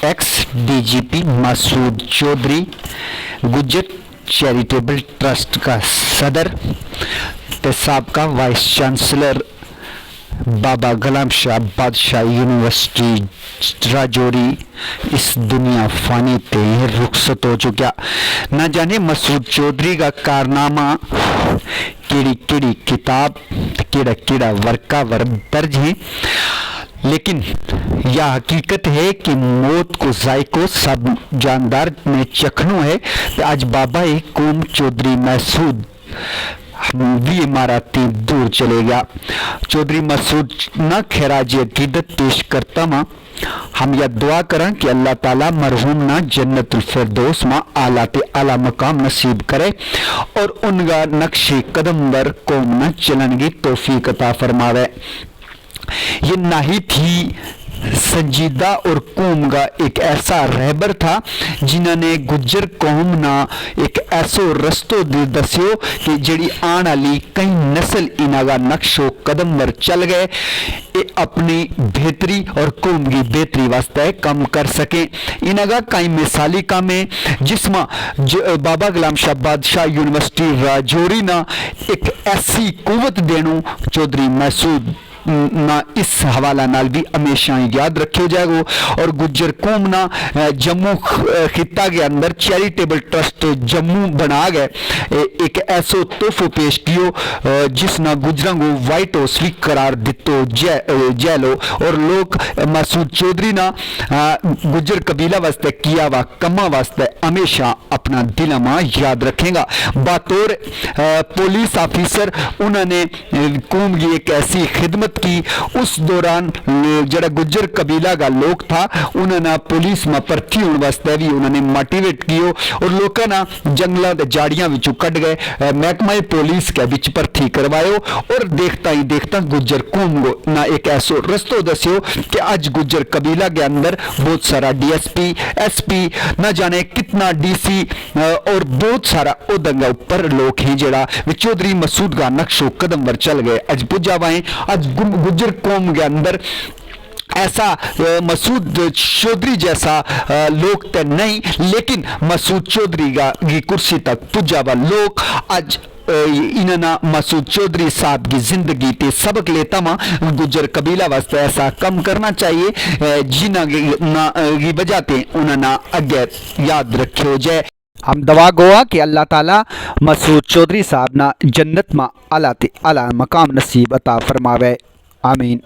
X DGP Masood Chaudhary Gujjar charitable trust का सदर ते साबका vice chancellor Baba Ghulam Shah Badshah university Rajouri इस दुनिया फानी ते रुखसत हो चुका। न जाने मसूद चौधरी का कारनामा केड़ी केड़ी किताब केड़ा केड़ा वर्का वर्ग दर्ज है, लेकिन यह हकीकत है कि मौत को जायको सब जानदार ने चखनू है। तो आज बाबा कौम चौधरी मसूद भी इमारती दूर चले गया। चौधरी मसूद न खैराज अकीदत पेश करता माँ हम यह दुआ करें कि अल्लाह ताला मरहूम ना जन्नतुल फिरदौस माँ आला ते आला मकाम नसीब करे और उनका नक्शे कदम वर कौम न चलन की तौफीक अता फरमावे। ये नाही थी संजीदा और कौम का एक ऐसा रहबर था जिन्होंने गुज्जर कौम ना एक ऐसो रस्तो दस्यो कि जड़ी आने वाली कई नस्ल इन्हों नक्शो कदम वर चल गए ये अपनी बेहतरी और कौम की बेहतरी वास्ते काम कर सके। इनका कई मिसाली काम है जिसमें बाबा गुलाम शाह बादशाह यूनिवर्सिटी राजौरी ना एक ऐसी कुवत देनू चौधरी मसूद ना इस हवाला नाल भी हमेशा याद रखियो जाएगा। और गुज्जर कौम ना जम्मू खिता के अंदर चैरिटेबल ट्रस्ट जम्मू बना गए एक ऐसो तोहफो पेश कियो जिसना गुजरां को वाइट हाउस भी करार दितो जैलो। और लोग मसूद चौधरी ना गुज्जर कबीला वास्ते किया वा कमा वास्ते हमेशा अपना दिल में याद रखेगा। बतौर पुलिस ऑफिसर उन्होंने कौम की एक ऐसी खिदमत की उस दौरान जरा गुज्जर कबीला का लोग था उन्होंने पुलिस में भर्ती होने वास्ते भी उन्होंने मोटिवेट कियो और लोगों ना जंगलों के जाड़ियां विचों कट गए महकमा पुलिस के विच भर्ती करवायो और देखता ही देखता गुज्जर कौम को ना एक ऐसो रस्तो दस्यो कि आज गुज्जर कबीला के अंदर बहुत सारा डीएसपी एसपी न जाने कितना डीसी और बहुत सारा उदंगा ऊपर लोग हैं जरा चौधरी मसूद का नक्शो कदम वर चल गए। आज पुजा वाए आज गुज्जर कौम के अंदर ऐसा मसूद चौधरी जैसा लोग तो नहीं, लेकिन मसूद चौधरी की कुर्सी तक पुजा वा लोग आज इन्होंने मसूद चौधरी साहब की जिंदगी ते सबक लेता मां गुज्जर कबीला वास्ते ऐसा कम करना चाहिए जिन्हों की वजह से उन्होंने अगे याद रखियो जाए। हम दवा गोआ कि अल्लाह ताला मसूद चौधरी साहब ना जन्नत में आला ते आला मकाम नसीब अता फरमावे। आमीन।